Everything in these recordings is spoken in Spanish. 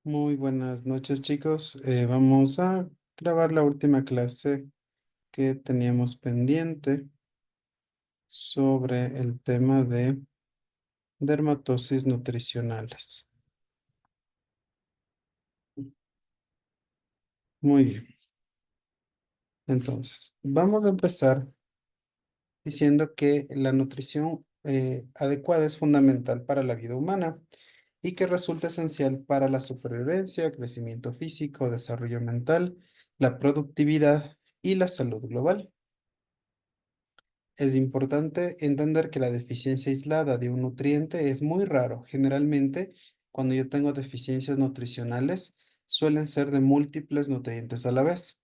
Muy buenas noches, chicos. Vamos a grabar la última clase que teníamos pendiente sobre el tema de dermatosis nutricionales. Muy bien. Entonces, vamos a empezar diciendo que la nutrición adecuada es fundamental para la vida humana y que resulta esencial para la supervivencia, crecimiento físico, desarrollo mental, la productividad y la salud global. Es importante entender que la deficiencia aislada de un nutriente es muy raro. Generalmente, cuando yo tengo deficiencias nutricionales, suelen ser de múltiples nutrientes a la vez.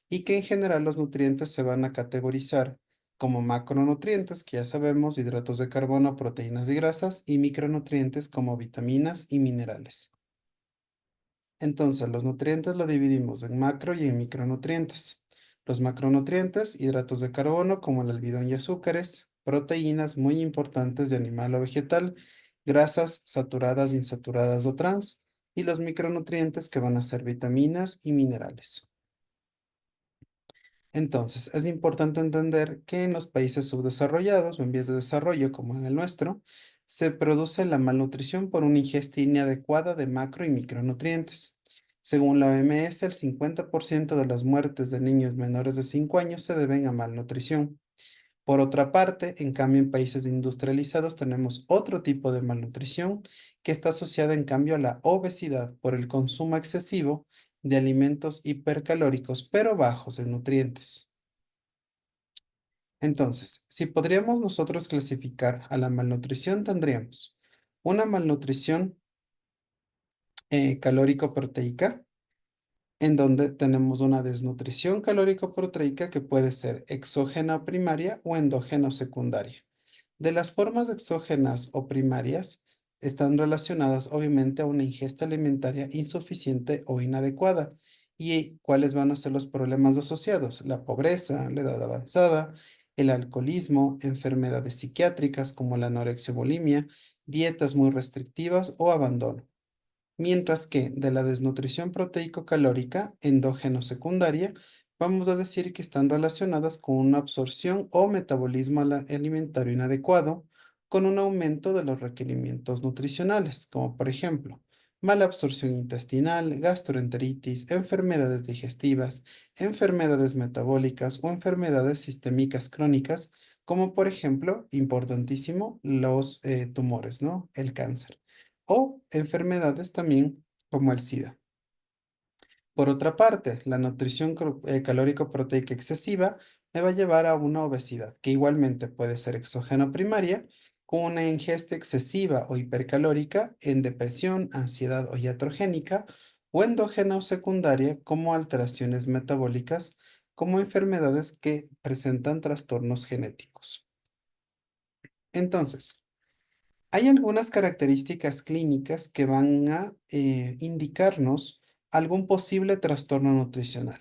Y que en general los nutrientes se van a categorizar como macronutrientes, que ya sabemos, hidratos de carbono, proteínas y grasas, y micronutrientes como vitaminas y minerales. Entonces, los nutrientes lo dividimos en macro y en micronutrientes. Los macronutrientes, hidratos de carbono como el almidón y azúcares, proteínas muy importantes de animal o vegetal, grasas saturadas, insaturadas o trans, y los micronutrientes que van a ser vitaminas y minerales. Entonces, es importante entender que en los países subdesarrollados o en vías de desarrollo, como en el nuestro, se produce la malnutrición por una ingesta inadecuada de macro y micronutrientes. Según la OMS, el 50% de las muertes de niños menores de 5 años se deben a malnutrición. Por otra parte, en cambio, en países industrializados tenemos otro tipo de malnutrición que está asociada en cambio a la obesidad por el consumo excesivo de alimentos hipercalóricos, pero bajos en nutrientes. Entonces, si podríamos nosotros clasificar a la malnutrición, tendríamos una malnutrición calórico-proteica, en donde tenemos una desnutrición calórico-proteica que puede ser exógena primaria o endógena secundaria. De las formas exógenas o primarias están relacionadas obviamente a una ingesta alimentaria insuficiente o inadecuada. ¿Y cuáles van a ser los problemas asociados? La pobreza, la edad avanzada, el alcoholismo, enfermedades psiquiátricas como la anorexia o bulimia, dietas muy restrictivas o abandono. Mientras que de la desnutrición proteico-calórica endógeno secundaria, vamos a decir que están relacionadas con una absorción o metabolismo alimentario inadecuado, con un aumento de los requerimientos nutricionales, como por ejemplo, mala absorción intestinal, gastroenteritis, enfermedades digestivas, enfermedades metabólicas o enfermedades sistémicas crónicas, como por ejemplo, importantísimo, los tumores, ¿no? El cáncer o enfermedades también como el SIDA. Por otra parte, la nutrición calórico-proteica excesiva me va a llevar a una obesidad, que igualmente puede ser exógeno primaria, con una ingesta excesiva o hipercalórica en depresión, ansiedad o iatrogénica, o endógena o secundaria como alteraciones metabólicas, como enfermedades que presentan trastornos genéticos. Entonces, hay algunas características clínicas que van a indicarnos algún posible trastorno nutricional.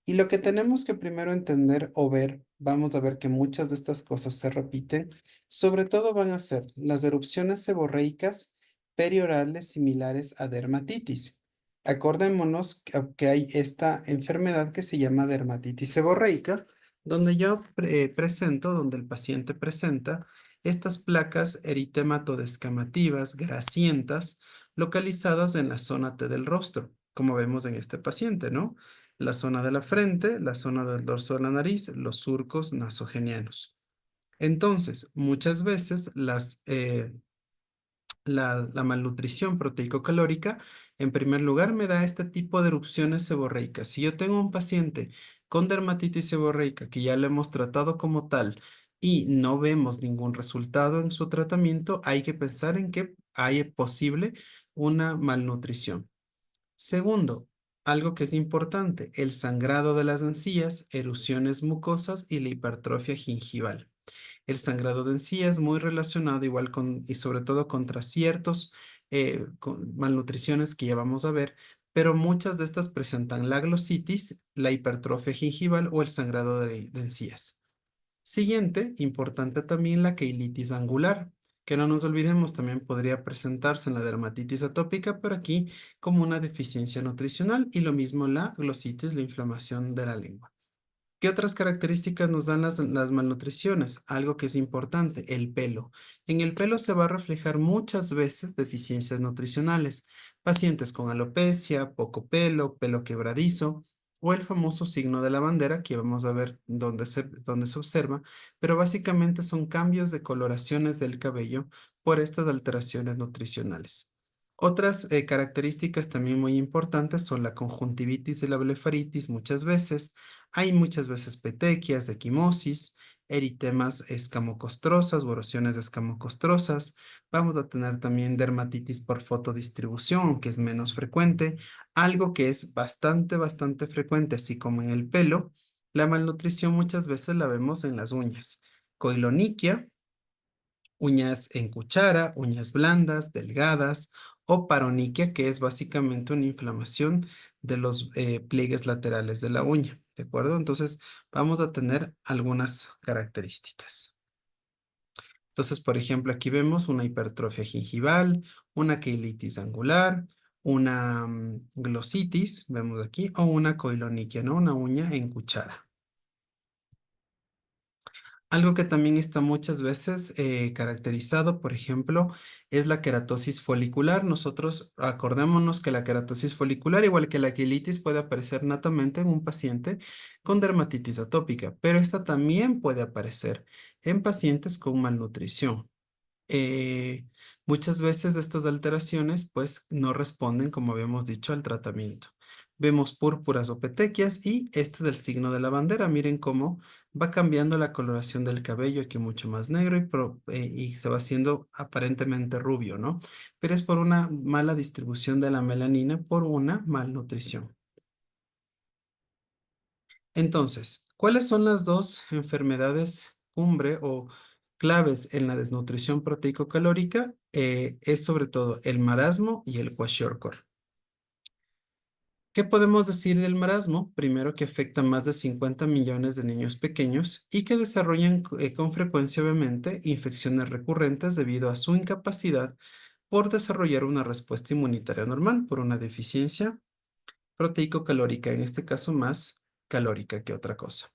Y lo que tenemos que primero entender o ver, vamos a ver que muchas de estas cosas se repiten, sobre todo van a ser las erupciones seborreicas periorales similares a dermatitis. Acordémonos que hay esta enfermedad que se llama dermatitis seborreica, donde yo presento, donde el paciente presenta estas placas eritematodeescamativas, grasientas, localizadas en la zona T del rostro, como vemos en este paciente, ¿no? La zona de la frente, la zona del dorso de la nariz, los surcos nasogenianos. Entonces, muchas veces la malnutrición proteico-calórica, en primer lugar, me da este tipo de erupciones seborreicas. Si yo tengo un paciente con dermatitis seborreica que ya lo hemos tratado como tal y no vemos ningún resultado en su tratamiento, hay que pensar en que hay posible una malnutrición. Segundo, algo que es importante, el sangrado de las encías, erupciones mucosas y la hipertrofia gingival. El sangrado de encías muy relacionado igual con, y sobre todo contra ciertos malnutriciones que ya vamos a ver, pero muchas de estas presentan la glositis, la hipertrofia gingival o el sangrado de encías. Siguiente, importante también la queilitis angular, Que no nos olvidemos, también podría presentarse en la dermatitis atópica, pero aquí como una deficiencia nutricional y lo mismo la glositis, la inflamación de la lengua. ¿Qué otras características nos dan las malnutriciones? Algo que es importante, el pelo. En el pelo se va a reflejar muchas veces deficiencias nutricionales. Pacientes con alopecia, poco pelo, pelo quebradizo o el famoso signo de la bandera, que vamos a ver dónde se observa, pero básicamente son cambios de coloraciones del cabello por estas alteraciones nutricionales. Otras características también muy importantes son la conjuntivitis y la blefaritis muchas veces. Hay muchas veces petequias, equimosis, eritemas escamocostrosas o erosiones escamocostrosas. Vamos a tener también dermatitis por fotodistribución, que es menos frecuente. Algo que es bastante frecuente, así como en el pelo, la malnutrición muchas veces la vemos en las uñas. Coiloniquia, uñas en cuchara, uñas blandas, delgadas, o paroniquia, que es básicamente una inflamación de los pliegues laterales de la uña, ¿de acuerdo? Entonces, vamos a tener algunas características. Entonces, por ejemplo, aquí vemos una hipertrofia gingival, una queilitis angular, una glositis, vemos aquí, o una coiloniquia, ¿no? Una uña en cuchara. Algo que también está muchas veces caracterizado, por ejemplo, es la queratosis folicular. Nosotros acordémonos que la queratosis folicular, igual que la quilitis, puede aparecer natamente en un paciente con dermatitis atópica, pero esta también puede aparecer en pacientes con malnutrición. eh, Muchas veces estas alteraciones pues no responden, como habíamos dicho, al tratamiento. Vemos púrpuras o petequias y este es el signo de la bandera. Miren cómo va cambiando la coloración del cabello, aquí mucho más negro y se va haciendo aparentemente rubio, ¿no? Pero es por una mala distribución de la melanina, por una malnutrición. Entonces, ¿cuáles son las dos enfermedades cumbre o claves en la desnutrición proteico-calórica? Es sobre todo el marasmo y el kwashiorkor. ¿Qué podemos decir del marasmo? Primero, que afecta a más de 50 millones de niños pequeños y que desarrollan con frecuencia, obviamente, infecciones recurrentes debido a su incapacidad por desarrollar una respuesta inmunitaria normal por una deficiencia proteico-calórica, en este caso más calórica que otra cosa.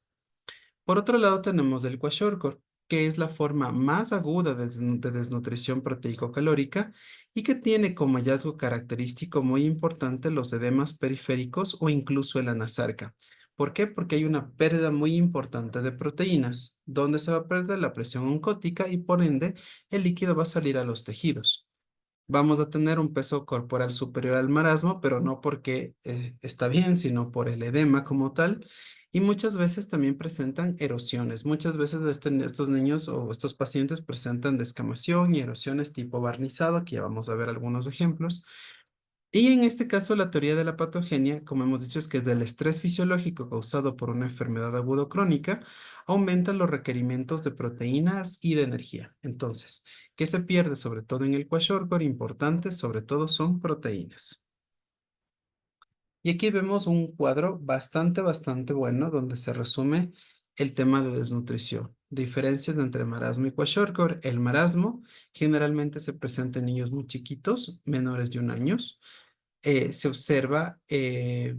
Por otro lado, tenemos el kwashiorkor, que es la forma más aguda de desnutrición proteico-calórica y que tiene como hallazgo característico muy importante los edemas periféricos o incluso el anasarca. ¿Por qué? Porque hay una pérdida muy importante de proteínas, donde se va a perder la presión oncótica y por ende el líquido va a salir a los tejidos. Vamos a tener un peso corporal superior al marasmo, pero no porque está bien, sino por el edema como tal. Y muchas veces también presentan erosiones. Muchas veces estos niños o estos pacientes presentan descamación y erosiones tipo barnizado, que ya vamos a ver algunos ejemplos. Y en este caso, la teoría de la patogenia, como hemos dicho, es que es del estrés fisiológico causado por una enfermedad aguda crónica, aumenta los requerimientos de proteínas y de energía. Entonces, ¿qué se pierde sobre todo en el kwashiorkor? Importante, sobre todo son proteínas. Y aquí vemos un cuadro bastante bueno donde se resume el tema de desnutrición. Diferencias entre marasmo y kwashiorkor. El marasmo generalmente se presenta en niños muy chiquitos, menores de 1 año. Se observa el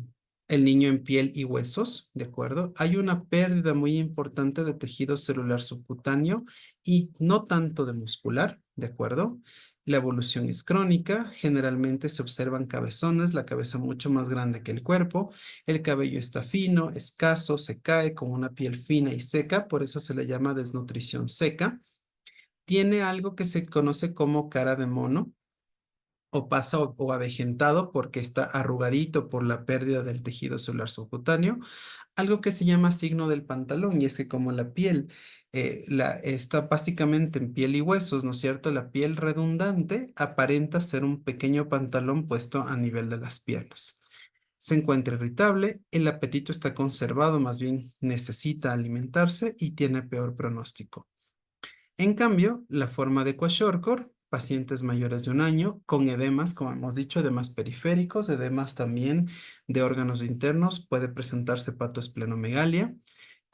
niño en piel y huesos, ¿de acuerdo? Hay una pérdida muy importante de tejido celular subcutáneo y no tanto de muscular, ¿de acuerdo? La evolución es crónica, generalmente se observan cabezones, la cabeza mucho más grande que el cuerpo, el cabello está fino, escaso, se cae con una piel fina y seca, por eso se le llama desnutrición seca. Tiene algo que se conoce como cara de mono o pasa o avejentado porque está arrugadito por la pérdida del tejido celular subcutáneo, algo que se llama signo del pantalón, y es que como la piel está básicamente en piel y huesos, ¿no es cierto? La piel redundante aparenta ser un pequeño pantalón puesto a nivel de las piernas. Se encuentra irritable, el apetito está conservado, más bien necesita alimentarse y tiene peor pronóstico. En cambio, la forma de kwashiorkor, pacientes mayores de 1 año con edemas, como hemos dicho, edemas periféricos, edemas también de órganos internos, puede presentarse hepatoesplenomegalia,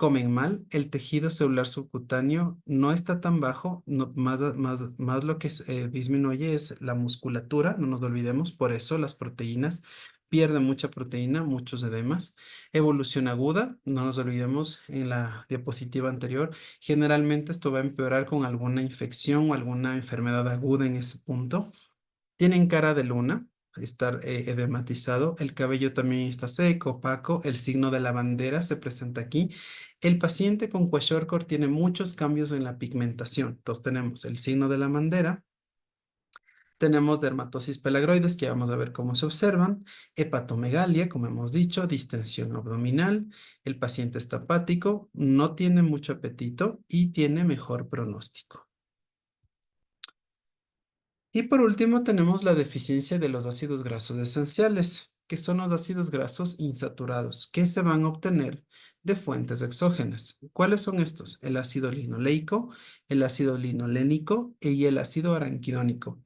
comen mal, el tejido celular subcutáneo no está tan bajo, más lo que disminuye es la musculatura, no nos olvidemos, por eso las proteínas pierden mucha proteína, muchos edemas. Evolución aguda, no nos olvidemos en la diapositiva anterior, generalmente esto va a empeorar con alguna infección o alguna enfermedad aguda en ese punto. Tienen cara de luna, estar edematizado. El cabello también está seco, opaco. El signo de la bandera se presenta aquí. El paciente con kwashiorkor tiene muchos cambios en la pigmentación. Entonces tenemos el signo de la bandera. Tenemos dermatosis pelagroides, que vamos a ver cómo se observan, hepatomegalia, como hemos dicho, distensión abdominal, el paciente está apático, no tiene mucho apetito y tiene mejor pronóstico. Y por último tenemos la deficiencia de los ácidos grasos esenciales, que son los ácidos grasos insaturados, que se van a obtener de fuentes exógenas. ¿Cuáles son estos? El ácido linoleico, el ácido linolénico y el ácido araquidónico.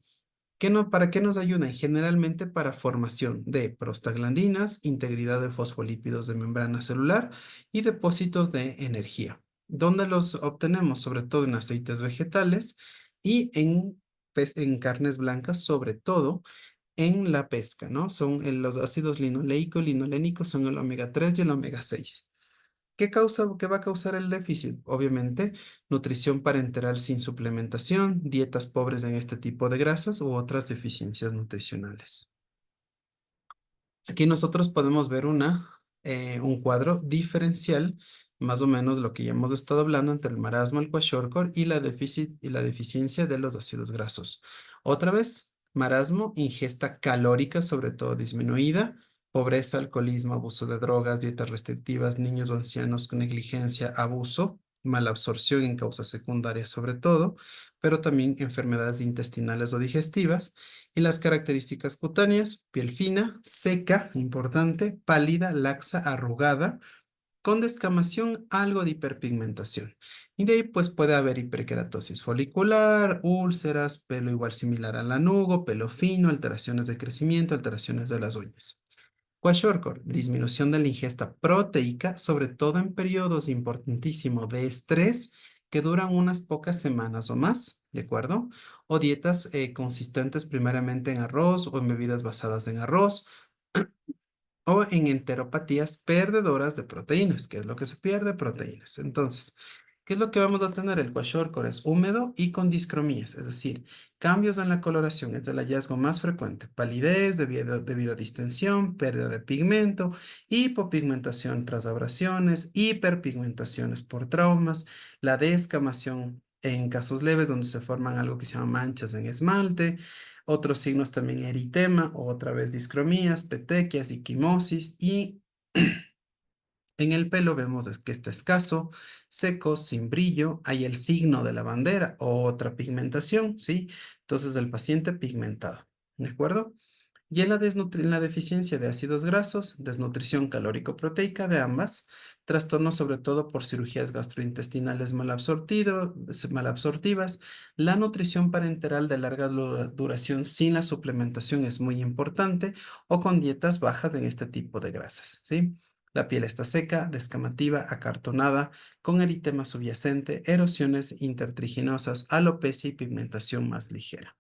¿Para qué nos ayudan? Generalmente para formación de prostaglandinas, integridad de fosfolípidos de membrana celular y depósitos de energía. ¿Dónde los obtenemos? Sobre todo en aceites vegetales y en carnes blancas, sobre todo en la pesca, ¿no? Son los ácidos linoleico y linolénico, son el omega 3 y el omega 6. ¿Qué va a causar el déficit? Obviamente, nutrición parenteral sin suplementación, dietas pobres en este tipo de grasas u otras deficiencias nutricionales. Aquí nosotros podemos ver un cuadro diferencial, más o menos lo que ya hemos estado hablando entre el marasmo, el kwashiorkor y la deficiencia de los ácidos grasos. Otra vez, marasmo, ingesta calórica, sobre todo disminuida, pobreza, alcoholismo, abuso de drogas, dietas restrictivas, niños o ancianos con negligencia, abuso, mala absorción en causas secundarias sobre todo, pero también enfermedades intestinales o digestivas. Y las características cutáneas, piel fina, seca, importante, pálida, laxa, arrugada, con descamación, algo de hiperpigmentación. Y de ahí pues puede haber hiperkeratosis folicular, úlceras, pelo igual similar al lanugo, pelo fino, alteraciones de crecimiento, alteraciones de las uñas. Kwashiorkor, disminución de la ingesta proteica, sobre todo en periodos importantísimos de estrés que duran unas pocas semanas o más, ¿de acuerdo? O dietas consistentes primariamente en arroz o en bebidas basadas en arroz o en enteropatías perdedoras de proteínas. ¿Qué es lo que se pierde? Proteínas. Entonces, ¿qué es lo que vamos a tener? El kwashiorkor es húmedo y con discromías, es decir, cambios en la coloración es el hallazgo más frecuente. Palidez debido a distensión, pérdida de pigmento, hipopigmentación tras abrasiones, hiperpigmentaciones por traumas, la descamación en casos leves donde se forman algo que se llama manchas en esmalte. Otros signos también eritema, o otra vez discromías, petequias y quimosis. Y en el pelo vemos que está escaso, seco, sin brillo. Hay el signo de la bandera, otra pigmentación, ¿sí? Entonces el paciente pigmentado, ¿de acuerdo? Y en la deficiencia de ácidos grasos, desnutrición calórico-proteica de ambas, trastornos sobre todo por cirugías gastrointestinales malabsortivas, la nutrición parenteral de larga duración sin la suplementación es muy importante o con dietas bajas en este tipo de grasas, ¿sí? La piel está seca, descamativa, acartonada, con eritema subyacente, erosiones intertriginosas, alopecia y pigmentación más ligera.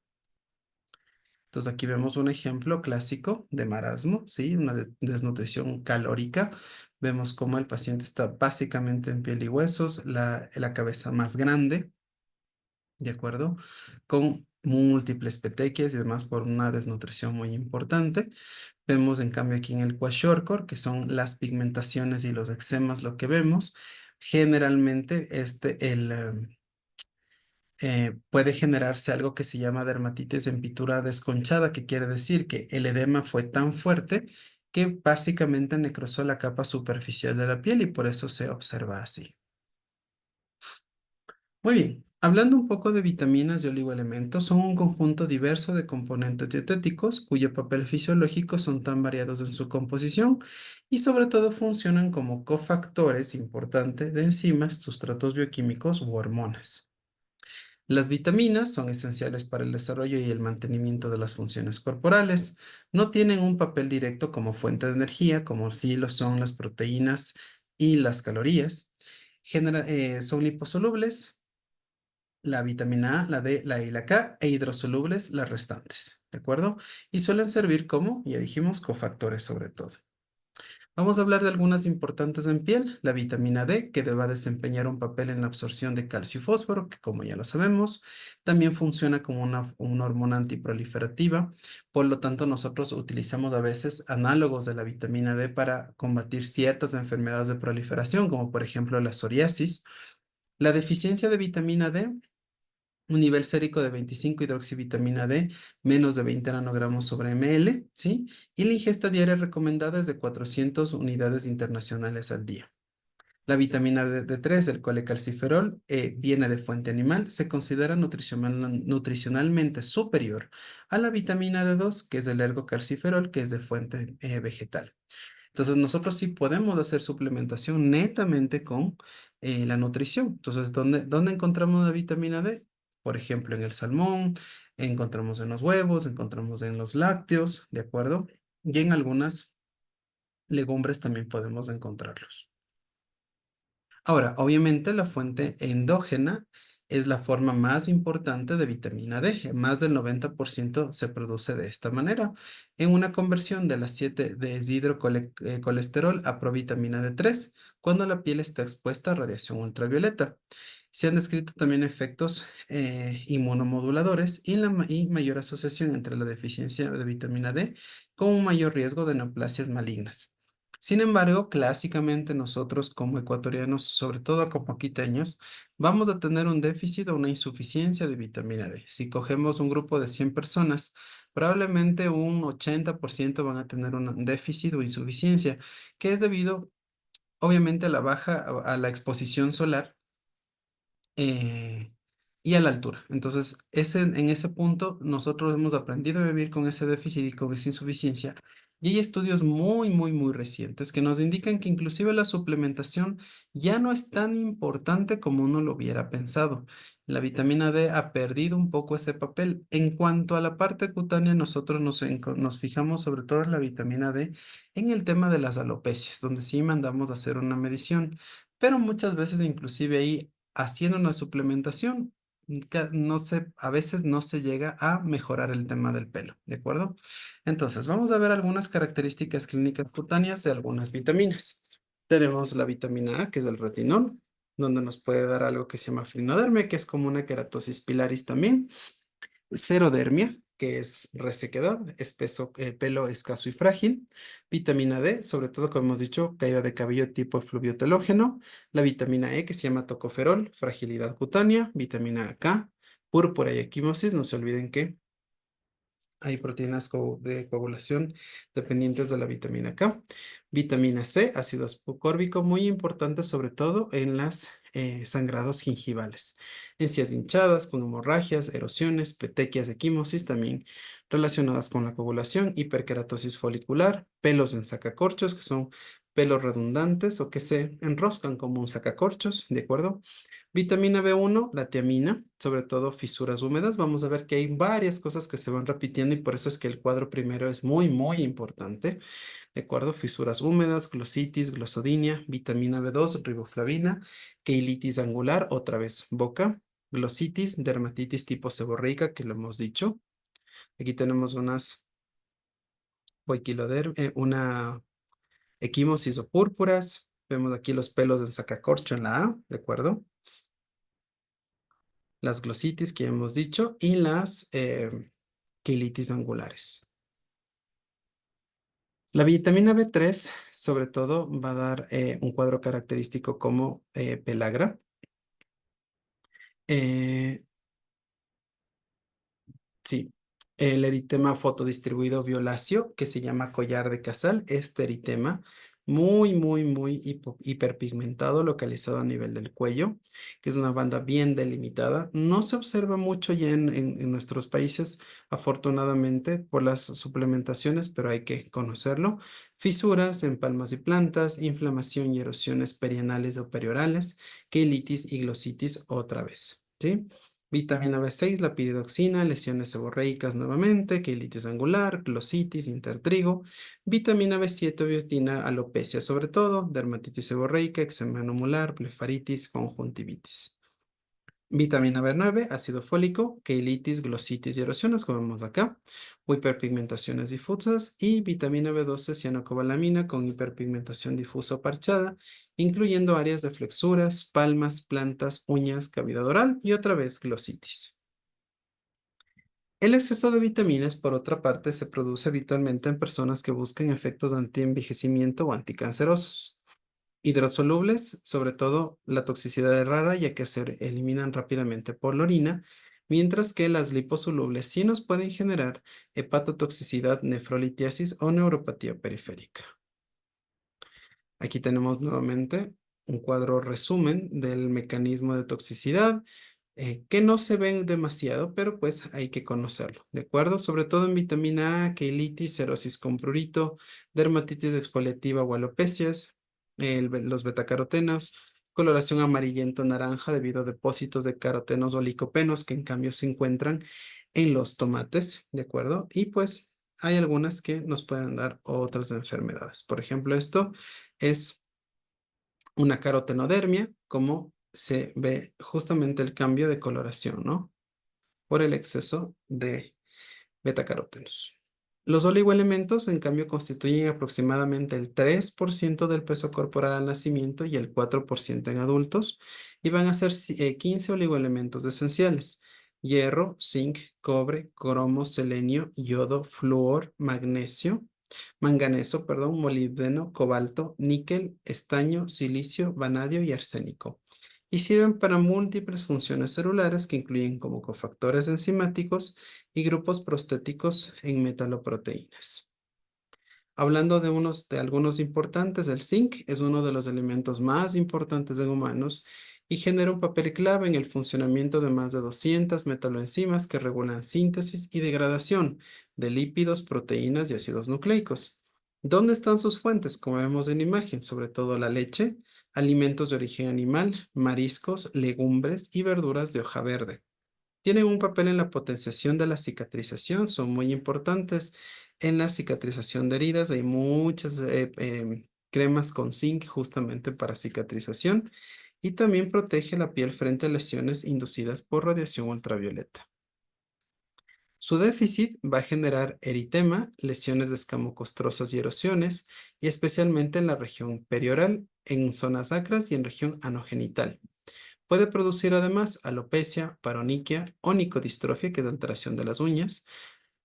Entonces aquí vemos un ejemplo clásico de marasmo, ¿sí? Una desnutrición calórica. Vemos cómo el paciente está básicamente en piel y huesos, la cabeza más grande, ¿de acuerdo? Con múltiples petequias y demás por una desnutrición muy importante. Vemos en cambio aquí en el kwashiorkor, que son las pigmentaciones y los eczemas lo que vemos. Generalmente puede generarse algo que se llama dermatitis en pintura desconchada, que quiere decir que el edema fue tan fuerte que básicamente necrosó la capa superficial de la piel y por eso se observa así. Muy bien, hablando un poco de vitaminas y oligoelementos, son un conjunto diverso de componentes dietéticos cuyo papel fisiológico son tan variados en su composición y sobre todo funcionan como cofactores importantes de enzimas, sustratos bioquímicos u hormonas. Las vitaminas son esenciales para el desarrollo y el mantenimiento de las funciones corporales. No tienen un papel directo como fuente de energía, como sí lo son las proteínas y las calorías. Son liposolubles, la vitamina A, la D, la E y la K, e hidrosolubles las restantes, ¿de acuerdo? Y suelen servir como, ya dijimos, cofactores sobre todo. Vamos a hablar de algunas importantes en piel. La vitamina D, que va a desempeñar un papel en la absorción de calcio y fósforo, que como ya lo sabemos, también funciona como una hormona antiproliferativa. Por lo tanto, nosotros utilizamos a veces análogos de la vitamina D para combatir ciertas enfermedades de proliferación, como por ejemplo la psoriasis. La deficiencia de vitamina D, un nivel sérico de 25 hidroxivitamina D, menos de 20 nanogramos sobre ml, ¿sí? Y la ingesta diaria recomendada es de 400 unidades internacionales al día. La vitamina D3, el colecalciferol, viene de fuente animal, se considera nutricionalmente superior a la vitamina D2, que es del ergocalciferol, que es de fuente vegetal. Entonces, nosotros sí podemos hacer suplementación netamente con la nutrición. Entonces, ¿dónde encontramos la vitamina D? Por ejemplo, en el salmón, encontramos en los huevos, encontramos en los lácteos, ¿de acuerdo? Y en algunas legumbres también podemos encontrarlos. Ahora, obviamente la fuente endógena es la forma más importante de vitamina D. Más del 90% se produce de esta manera, en una conversión de las 7 deshidrocolesterol a provitamina D3, cuando la piel está expuesta a radiación ultravioleta. Se han descrito también efectos inmunomoduladores y mayor asociación entre la deficiencia de vitamina D con un mayor riesgo de neoplasias malignas. Sin embargo, clásicamente nosotros como ecuatorianos, sobre todo como quiteños, vamos a tener un déficit o una insuficiencia de vitamina D. Si cogemos un grupo de 100 personas, probablemente un 80% van a tener un déficit o insuficiencia, que es debido obviamente a la baja, a la exposición solar eh, y a la altura. Entonces, en ese punto, nosotros hemos aprendido a vivir con ese déficit y con esa insuficiencia. Y hay estudios muy, muy, muy recientes que nos indican que inclusive la suplementación ya no es tan importante como uno lo hubiera pensado. La vitamina D ha perdido un poco ese papel. En cuanto a la parte cutánea, nosotros nos fijamos sobre todo en la vitamina D en el tema de las alopecias, donde sí mandamos a hacer una medición. Pero muchas veces inclusive ahí haciendo una suplementación, no se, a veces no se llega a mejorar el tema del pelo, ¿de acuerdo? Entonces, vamos a ver algunas características clínicas cutáneas de algunas vitaminas. Tenemos la vitamina A, que es el retinol, donde nos puede dar algo que se llama frinodermia, que es como una queratosis pilaris también. Serodermia, que es resequedad, espeso, pelo escaso y frágil. Vitamina D, sobre todo, como hemos dicho, caída de cabello tipo efluvio telógeno. La vitamina E, que se llama tocoferol, fragilidad cutánea. Vitamina K, púrpura y equimosis. No se olviden que hay proteínas de coagulación dependientes de la vitamina K. Vitamina C, ácido ascórbico, muy importante sobre todo en las sangrados gingivales. Encías hinchadas con hemorragias, erosiones, petequias de quimosis también relacionadas con la coagulación, hiperkeratosis folicular, pelos en sacacorchos, que son pelos redundantes o que se enroscan como un sacacorchos, ¿de acuerdo? Vitamina B1, la tiamina, sobre todo fisuras húmedas. Vamos a ver que hay varias cosas que se van repitiendo y por eso es que el cuadro primero es muy, muy importante. ¿De acuerdo? Fisuras húmedas, glositis, glosodinia, vitamina B2, riboflavina, keilitis angular, otra vez boca, glositis, dermatitis tipo seborreica, que lo hemos dicho. Aquí tenemos una equimosis o púrpuras. Vemos aquí los pelos del sacacorcho en la A, ¿de acuerdo? Las glositis que ya hemos dicho y las quilitis angulares. La vitamina B3, sobre todo, va a dar un cuadro característico como pelagra. Eh, Sí, el eritema fotodistribuido violáceo, que se llama collar de Casal, este eritema muy, muy, muy hiperpigmentado, localizado a nivel del cuello, que es una banda bien delimitada. No se observa mucho ya en nuestros países, afortunadamente, por las suplementaciones, pero hay que conocerlo. Fisuras en palmas y plantas, inflamación y erosiones perianales o periorales, quelitis y glositis otra vez, ¿sí? Vitamina B6, la piridoxina, lesiones seborreicas nuevamente, quelitis angular, glositis, intertrigo. Vitamina B7, biotina, alopecia sobre todo, dermatitis seborreica, eczema anular, blefaritis, conjuntivitis. Vitamina B9, ácido fólico, quelitis, glositis y erosiones, como vemos acá. Hiperpigmentaciones difusas y vitamina B12, cianocobalamina con hiperpigmentación difusa o parchada, incluyendo áreas de flexuras, palmas, plantas, uñas, cavidad oral y otra vez glositis. El exceso de vitaminas, por otra parte, se produce habitualmente en personas que buscan efectos antienvejecimiento o anticancerosos. Hidrosolubles, sobre todo la toxicidad es rara ya que se eliminan rápidamente por la orina, mientras que las liposolubles sí nos pueden generar hepatotoxicidad, nefrolitiasis o neuropatía periférica. Aquí tenemos nuevamente un cuadro resumen del mecanismo de toxicidad que no se ven demasiado, pero pues hay que conocerlo, ¿de acuerdo? Sobre todo en vitamina A, quelitis, cirrosis con prurito, dermatitis exfoliativa o alopecias, los betacarotenos, coloración amarillento-naranja debido a depósitos de carotenos o licopenos que en cambio se encuentran en los tomates, ¿de acuerdo? Y pues hay algunas que nos pueden dar otras enfermedades. Por ejemplo, esto es una carotenodermia, como se ve justamente el cambio de coloración, ¿no? Por el exceso de betacarotenos. Los oligoelementos, en cambio, constituyen aproximadamente el 3% del peso corporal al nacimiento y el 4% en adultos, y van a ser 15 oligoelementos esenciales: hierro, zinc, cobre, cromo, selenio, yodo, flúor, magnesio, manganeso, perdón, molibdeno, cobalto, níquel, estaño, silicio, vanadio y arsénico. Y sirven para múltiples funciones celulares que incluyen como cofactores enzimáticos y grupos prostéticos en metaloproteínas. Hablando de algunos importantes, el zinc es uno de los elementos más importantes en humanos y genera un papel clave en el funcionamiento de más de 200 metaloenzimas que regulan síntesis y degradación de lípidos, proteínas y ácidos nucleicos. ¿Dónde están sus fuentes? Como vemos en la imagen, sobre todo la leche, alimentos de origen animal, mariscos, legumbres y verduras de hoja verde. Tienen un papel en la potenciación de la cicatrización, son muy importantes en la cicatrización de heridas. Hay muchas cremas con zinc justamente para cicatrización y también protege la piel frente a lesiones inducidas por radiación ultravioleta. Su déficit va a generar eritema, lesiones de escamocostrosas y erosiones, y especialmente en la región perioral, en zonas sacras y en región anogenital. Puede producir además alopecia, paroniquia, onicodistrofia, que es alteración de las uñas.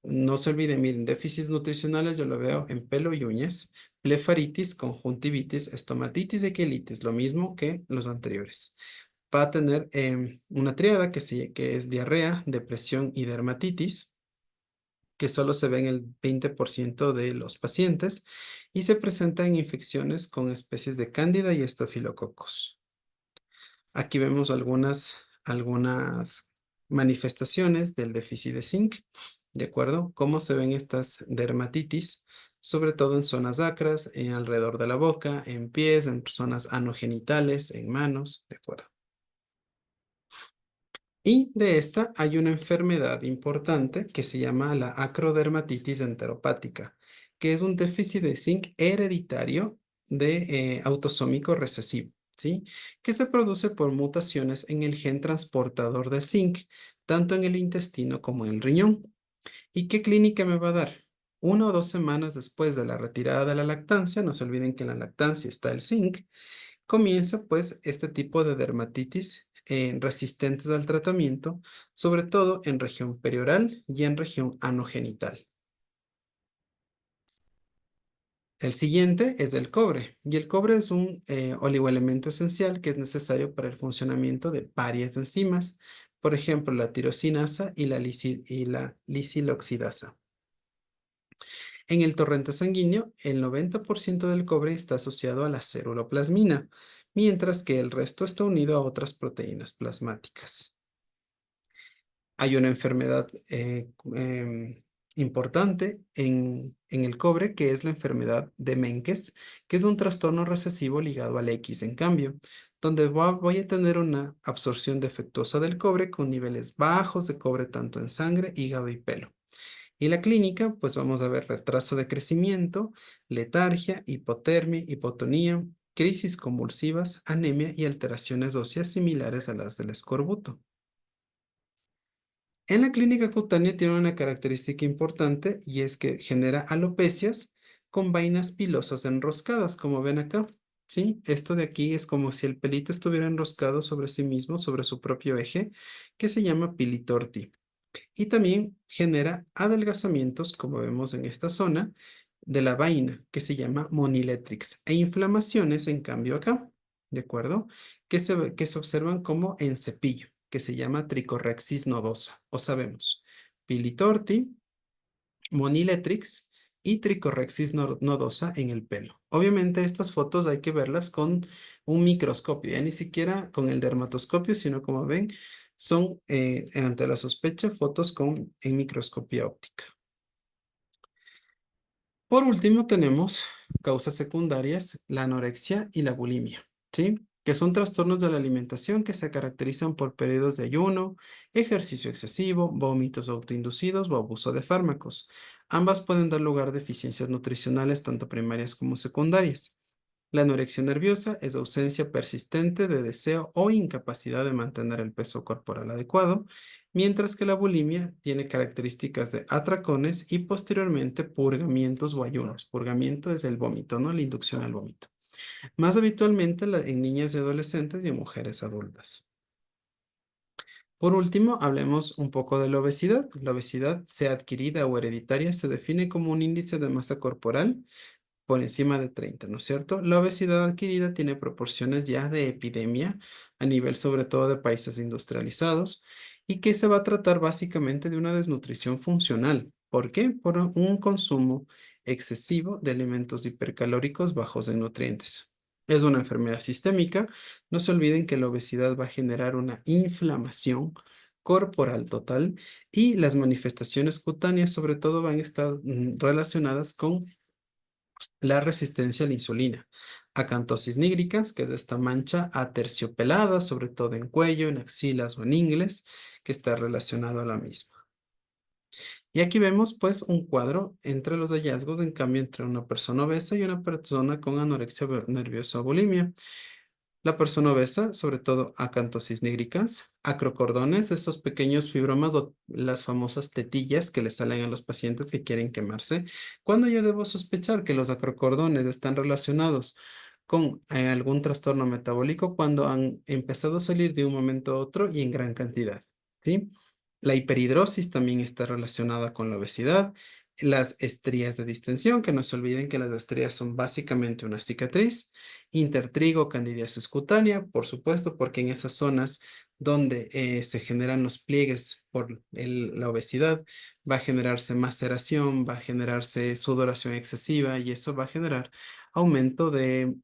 No se olviden, miren, déficits nutricionales yo lo veo en pelo y uñas, blefaritis, conjuntivitis, estomatitis y quelitis, lo mismo que los anteriores. Va a tener una triada que es diarrea, depresión y dermatitis, que solo se ve en el 20% de los pacientes y se presenta en infecciones con especies de cándida y estafilococos. Aquí vemos algunas manifestaciones del déficit de zinc, ¿de acuerdo? Cómo se ven estas dermatitis, sobre todo en zonas acras, en alrededor de la boca, en pies, en zonas anogenitales, en manos, ¿de acuerdo? Y de esta hay una enfermedad importante que se llama la acrodermatitis enteropática, que es un déficit de zinc hereditario de autosómico recesivo, ¿sí? Que se produce por mutaciones en el gen transportador de zinc, tanto en el intestino como en el riñón. ¿Y qué clínica me va a dar? 1 o 2 semanas después de la retirada de la lactancia, no se olviden que en la lactancia está el zinc, comienza pues este tipo de dermatitis resistentes al tratamiento, sobre todo en región perioral y en región anogenital. El siguiente es el cobre, y el cobre es un oligoelemento esencial que es necesario para el funcionamiento de varias enzimas, por ejemplo, la tirosinasa y la lisiloxidasa. En el torrente sanguíneo, el 90% del cobre está asociado a la ceruloplasmina, mientras que el resto está unido a otras proteínas plasmáticas. Hay una enfermedad importante en el cobre, que es la enfermedad de Menkes, que es un trastorno recesivo ligado al X. En cambio, donde voy a tener una absorción defectuosa del cobre con niveles bajos de cobre tanto en sangre, hígado y pelo. Y la clínica, pues vamos a ver retraso de crecimiento, letargia, hipotermia, hipotonía, crisis convulsivas, anemia y alteraciones óseas similares a las del escorbuto. En la clínica cutánea tiene una característica importante y es que genera alopecias con vainas pilosas enroscadas, como ven acá. ¿Sí? Esto de aquí es como si el pelito estuviera enroscado sobre sí mismo, sobre su propio eje, que se llama pilitorti. Y también genera adelgazamientos, como vemos en esta zona, de la vaina, que se llama moniletrix, e inflamaciones, en cambio, acá, ¿de acuerdo? Que se observan como en cepillo, que se llama tricorrexis nodosa, o sabemos, pili-torti, moniletrix y tricorrexis nodosa en el pelo. Obviamente estas fotos hay que verlas con un microscopio, ya ni siquiera con el dermatoscopio, sino como ven, son ante la sospecha fotos en microscopía óptica. Por último, tenemos causas secundarias, la anorexia y la bulimia, ¿sí? Que son trastornos de la alimentación que se caracterizan por periodos de ayuno, ejercicio excesivo, vómitos autoinducidos o abuso de fármacos. Ambas pueden dar lugar a deficiencias nutricionales tanto primarias como secundarias. La anorexia nerviosa es ausencia persistente de deseo o incapacidad de mantener el peso corporal adecuado, mientras que la bulimia tiene características de atracones y posteriormente purgamientos o ayunos. Purgamiento es el vómito, ¿no? La inducción al vómito. Más habitualmente en niñas y adolescentes y en mujeres adultas. Por último, hablemos un poco de la obesidad. La obesidad, sea adquirida o hereditaria, se define como un índice de masa corporal por encima de 30, ¿no es cierto? La obesidad adquirida tiene proporciones ya de epidemia a nivel sobre todo de países industrializados y que se va a tratar básicamente de una desnutrición funcional. ¿Por qué? Por un consumo excesivo de alimentos hipercalóricos bajos en nutrientes. Es una enfermedad sistémica. No se olviden que la obesidad va a generar una inflamación corporal total y las manifestaciones cutáneas sobre todo van a estar relacionadas con la resistencia a la insulina, acantosis nígricas, que es esta mancha aterciopelada, sobre todo en cuello, en axilas o en ingles, que está relacionado a la misma. Y aquí vemos pues un cuadro entre los hallazgos, en cambio, entre una persona obesa y una persona con anorexia nerviosa o bulimia. La persona obesa, sobre todo acantosis nigricans, acrocordones, esos pequeños fibromas o las famosas tetillas que le salen a los pacientes que quieren quemarse. Cuando yo debo sospechar que los acrocordones están relacionados con algún trastorno metabólico cuando han empezado a salir de un momento a otro y en gran cantidad, ¿sí? La hiperhidrosis también está relacionada con la obesidad. Las estrías de distensión, que no se olviden que las estrías son básicamente una cicatriz. Intertrigo, candidiasis cutánea, por supuesto, porque en esas zonas donde se generan los pliegues por la obesidad, va a generarse maceración, va a generarse sudoración excesiva y eso va a generar aumento de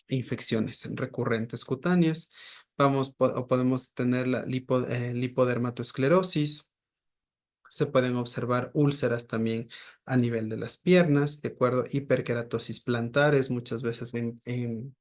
infecciones recurrentes cutáneas. O podemos tener la lipodermatoesclerosis. Se pueden observar úlceras también a nivel de las piernas, de acuerdo, hiperkeratosis plantares, muchas veces en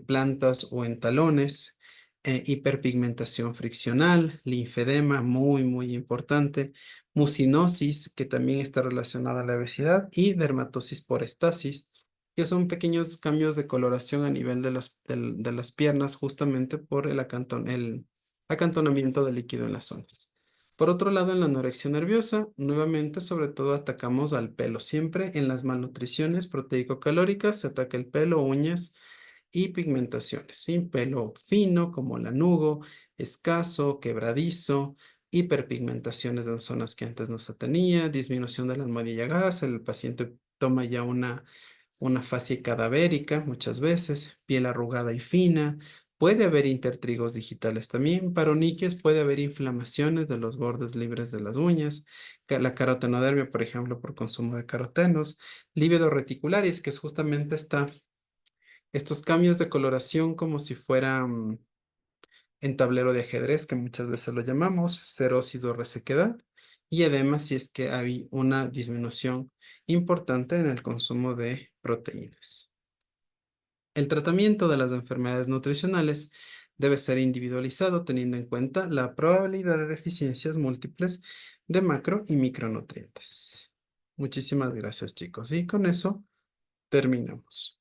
plantas o en talones, hiperpigmentación friccional, linfedema, muy, muy importante, mucinosis, que también está relacionada a la obesidad, y dermatosis por estasis, que son pequeños cambios de coloración a nivel de las piernas, justamente por el acantonamiento de líquido en las zonas. Por otro lado, en la anorexia nerviosa, nuevamente, sobre todo atacamos al pelo. Siempre en las malnutriciones proteico-calóricas se ataca el pelo, uñas y pigmentaciones, ¿sí? Pelo fino como lanugo, escaso, quebradizo, hiperpigmentaciones en zonas que antes no se tenía, disminución de la almohadilla gasa, el paciente toma ya una fase cadavérica muchas veces, piel arrugada y fina, puede haber intertrigos digitales también, paroniquias, puede haber inflamaciones de los bordes libres de las uñas, la carotenodermia, por ejemplo, por consumo de carotenos, lívido reticularis, que es justamente estos cambios de coloración como si fueran en tablero de ajedrez, que muchas veces lo llamamos, cerosis o resequedad, y edema si es que hay una disminución importante en el consumo de proteínas. El tratamiento de las enfermedades nutricionales debe ser individualizado teniendo en cuenta la probabilidad de deficiencias múltiples de macro y micronutrientes. Muchísimas gracias, chicos. Y con eso terminamos.